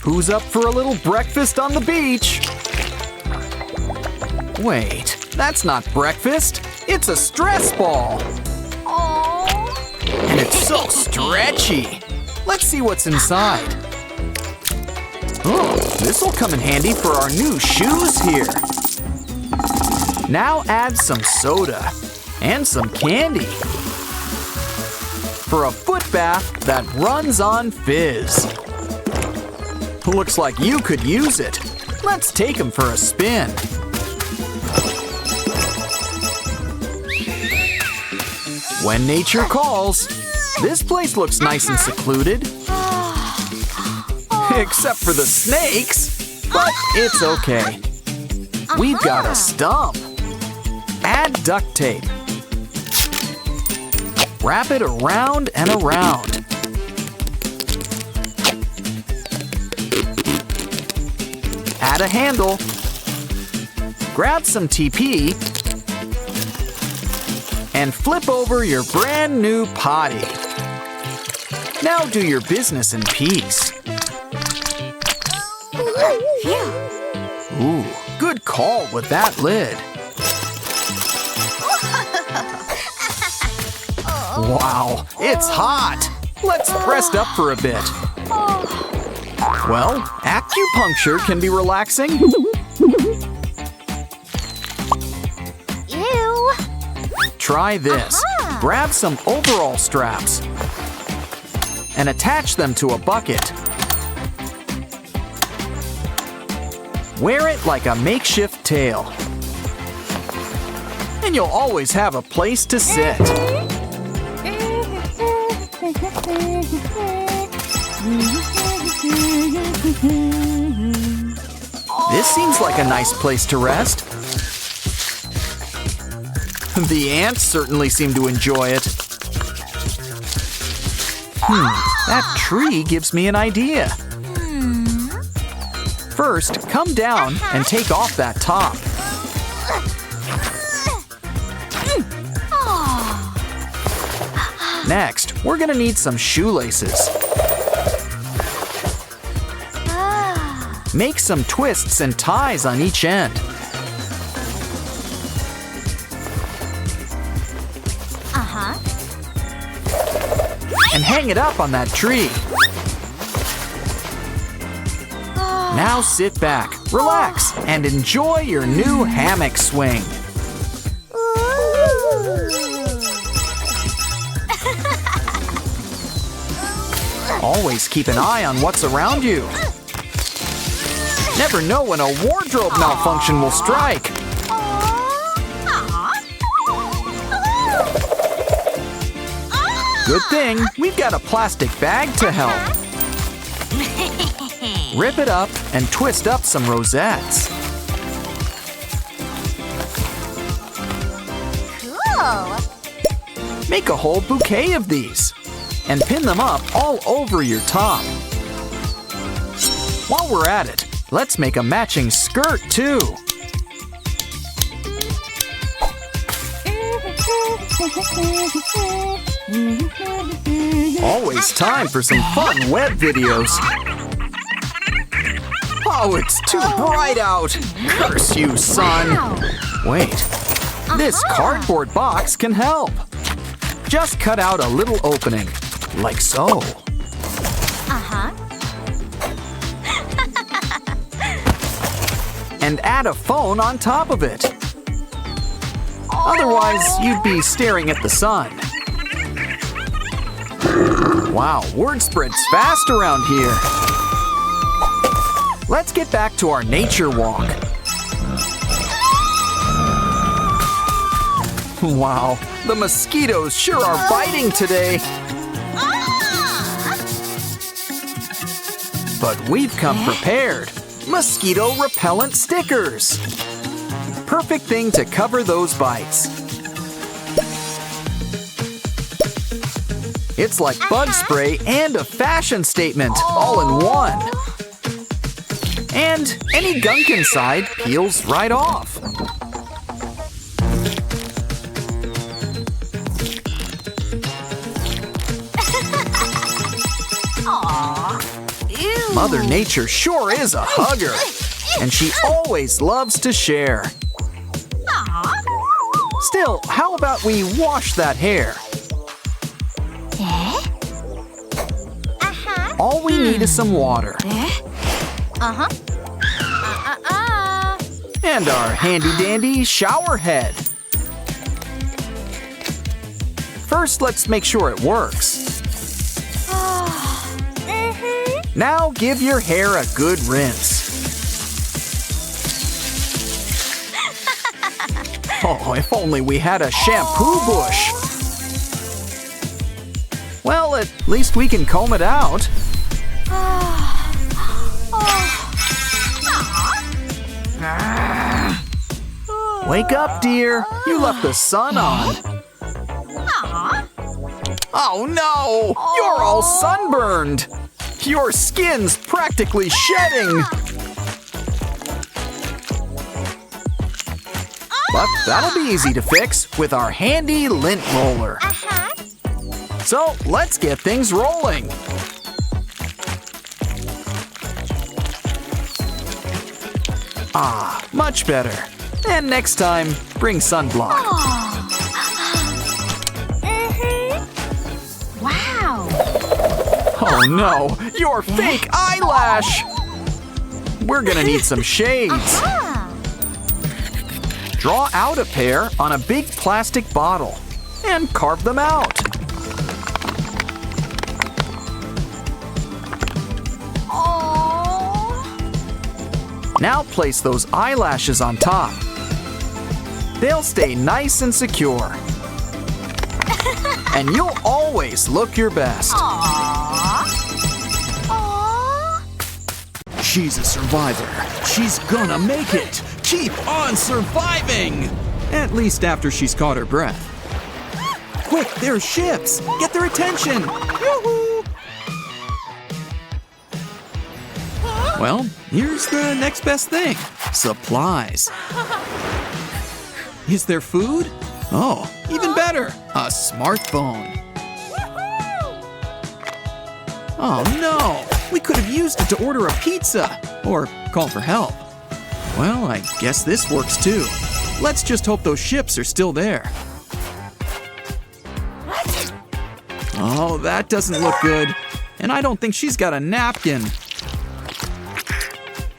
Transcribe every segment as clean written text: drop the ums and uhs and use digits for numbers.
Who's up for a little breakfast on the beach? Wait, that's not breakfast. It's a stress ball. And it's so stretchy. Let's see what's inside. Oh, this'll come in handy for our new shoes here. Now add some soda and some candy for a foot bath that runs on fizz. Looks like you could use it. Let's take him for a spin. When nature calls, this place looks nice and secluded. Except for the snakes, but it's okay. We've got a stump. Add duct tape. Wrap it around and around. Add a handle. Grab some TP and flip over your brand new potty. Now do your business in peace. Ooh, good call with that lid. Wow, it's hot. Let's rest up for a bit. Well, acupuncture can be relaxing. Ew. Try this. Grab some overall straps and attach them to a bucket. Wear it like a makeshift tail. And you'll always have a place to sit. This seems like a nice place to rest. The ants certainly seem to enjoy it. That tree gives me an idea. First, come down and take off that top. Next, we're gonna need some shoelaces. Make some twists and ties on each end. And hang it up on that tree. Now sit back, relax, and enjoy your new hammock swing. Always keep an eye on what's around you. Never know when a wardrobe malfunction will strike. Good thing we've got a plastic bag to help. Rip it up and twist up some rosettes. Cool. Make a whole bouquet of these and pin them up all over your top. While we're at it, let's make a matching skirt too. Always time for some fun web videos. Oh, it's too bright out! Curse you, son! Wait, this cardboard box can help. Just cut out a little opening, like so. And add a phone on top of it. Otherwise, you'd be staring at the sun. Wow, word spreads fast around here. Let's get back to our nature walk. Wow, the mosquitoes sure are biting today. But we've come prepared. Mosquito repellent stickers. Perfect thing to cover those bites. It's like bug spray and a fashion statement all in one. And any gunk inside peels right off. Ew. Mother Nature sure is a hugger, and she always loves to share. Still, how about we wash that hair? All we need is some water. And our handy-dandy shower head. First, let's make sure it works. Now give your hair a good rinse. Oh, if only we had a shampoo bush. Well, at least we can comb it out. Wake up, dear. You left the sun on. Oh no! You're all sunburned! Your skin's practically shedding! But that'll be easy to fix with our handy lint roller. So let's get things rolling. Ah, much better. And next time, bring sunblock. Wow! Oh no, your fake eyelash! We're gonna need some shades. Draw out a pair on a big plastic bottle and carve them out. Now place those eyelashes on top. They'll stay nice and secure. And you'll always look your best. She's a survivor. She's gonna make it. Keep on surviving! At least after she's caught her breath. Quick, there's ships! Get their attention! Yoo-hoo! Well, here's the next best thing. Supplies. Is there food? Oh, even better, a smartphone. Oh no, we could have used it to order a pizza or call for help. Well, I guess this works too. Let's just hope those ships are still there. Oh, that doesn't look good. And I don't think she's got a napkin.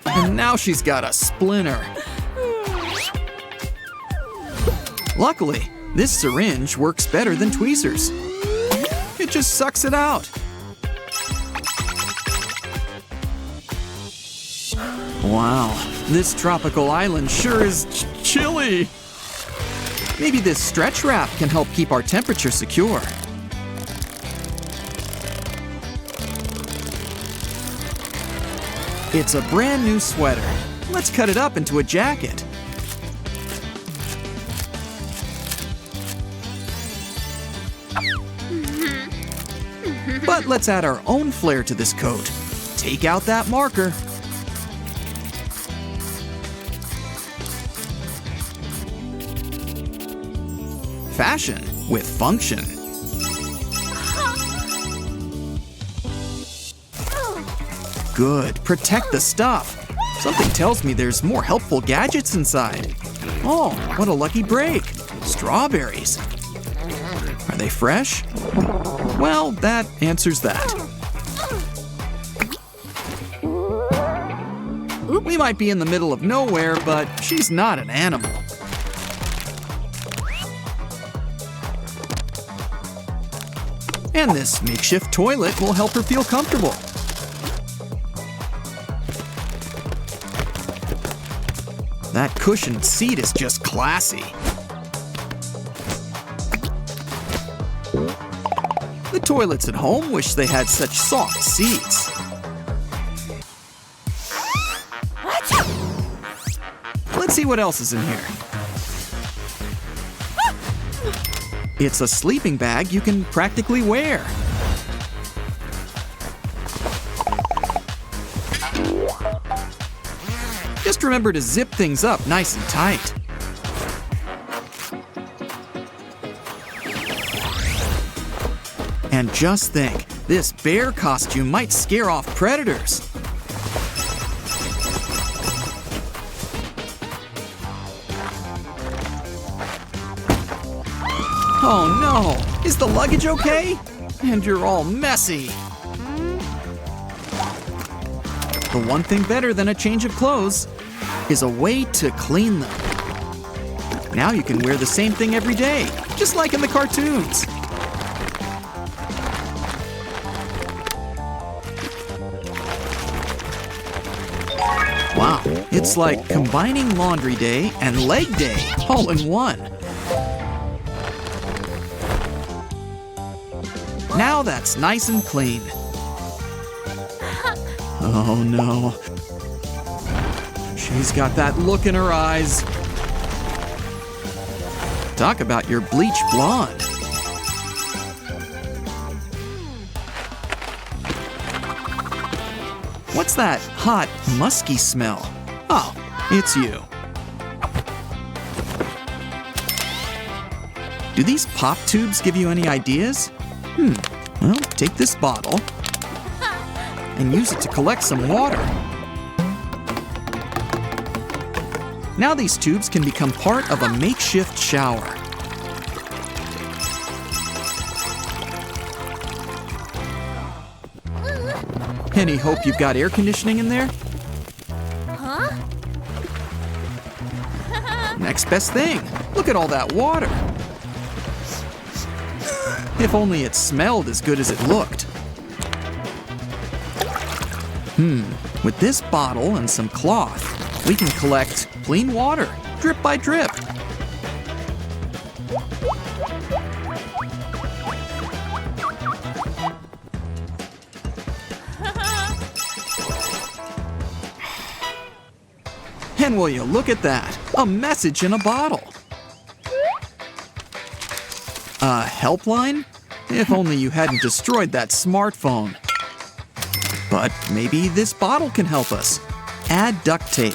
And now she's got a splinter. Luckily, this syringe works better than tweezers. It just sucks it out. Wow, this tropical island sure is chilly. Maybe this stretch wrap can help keep our temperature secure. It's a brand new sweater. Let's cut it up into a jacket. But let's add our own flair to this coat. Take out that marker. Fashion with function. Good, protect the stuff. Something tells me there's more helpful gadgets inside. Oh, what a lucky break. Strawberries. Are they fresh? Well, that answers that. We might be in the middle of nowhere, but she's not an animal. And this makeshift toilet will help her feel comfortable. That cushioned seat is just classy. The toilets at home wish they had such soft seats. Let's see what else is in here. It's a sleeping bag you can practically wear. Just remember to zip things up nice and tight. And just think, this bear costume might scare off predators. Oh no! Is the luggage okay? And you're all messy. The one thing better than a change of clothes is a way to clean them. Now you can wear the same thing every day, just like in the cartoons. Wow, it's like combining laundry day and leg day all in one. Now that's nice and clean. Oh no. She's got that look in her eyes. Talk about your bleach blonde. What's that hot, musky smell? Oh, it's you. Do these pop tubes give you any ideas? Well, take this bottle and use it to collect some water. Now these tubes can become part of a makeshift shower. Any hope you've got air conditioning in there? Next best thing. Look at all that water. If only it smelled as good as it looked. With this bottle and some cloth, we can collect clean water, drip by drip. And will you look at that? A message in a bottle. A helpline? If only you hadn't destroyed that smartphone. But maybe this bottle can help us. Add duct tape.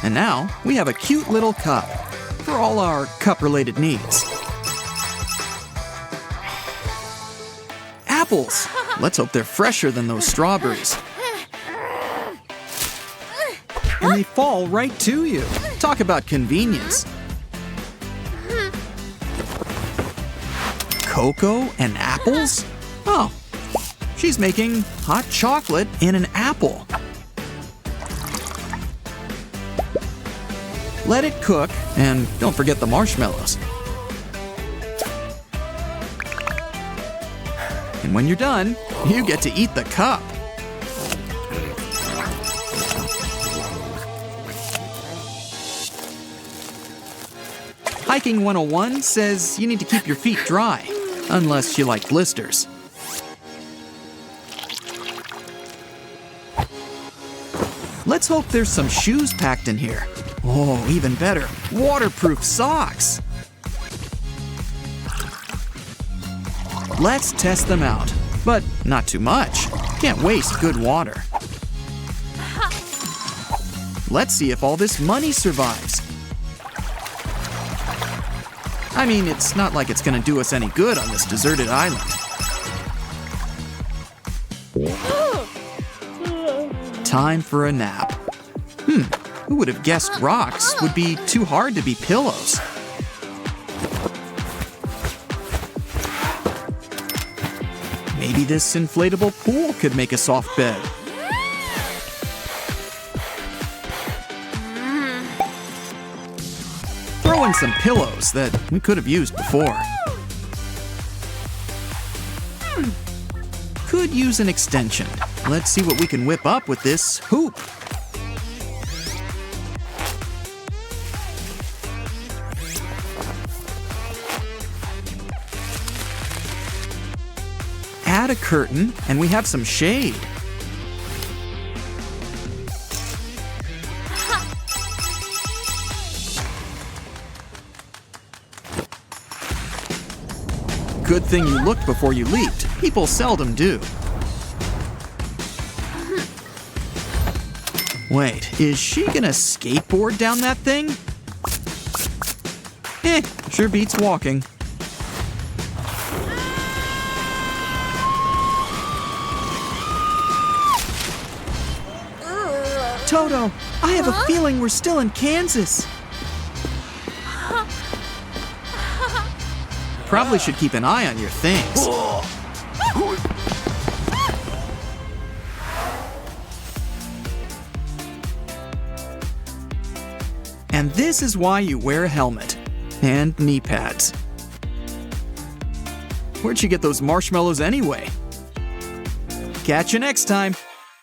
And now we have a cute little cup for all our cup-related needs. Apples! Let's hope they're fresher than those strawberries. And they fall right to you. Talk about convenience. Cocoa and apples? Oh, she's making hot chocolate in an apple. Let it cook, and don't forget the marshmallows. And when you're done, you get to eat the cup. Hiking 101 says you need to keep your feet dry, unless you like blisters. Let's hope there's some shoes packed in here. Oh, even better, waterproof socks. Let's test them out, but not too much. Can't waste good water. Let's see if all this money survives. I mean, it's not like it's gonna do us any good on this deserted island. Time for a nap. Who would have guessed rocks would be too hard to be pillows? Maybe this inflatable pool could make a soft bed. Throw in some pillows that we could have used before. Could use an extension. Let's see what we can whip up with this hoop. Add a curtain, and we have some shade. Good thing you looked before you leaped. People seldom do. Wait, is she gonna skateboard down that thing? Sure beats walking. Toto, I have a feeling we're still in Kansas. Probably should keep an eye on your things. And this is why you wear a helmet and knee pads. Where'd you get those marshmallows anyway? Catch you next time.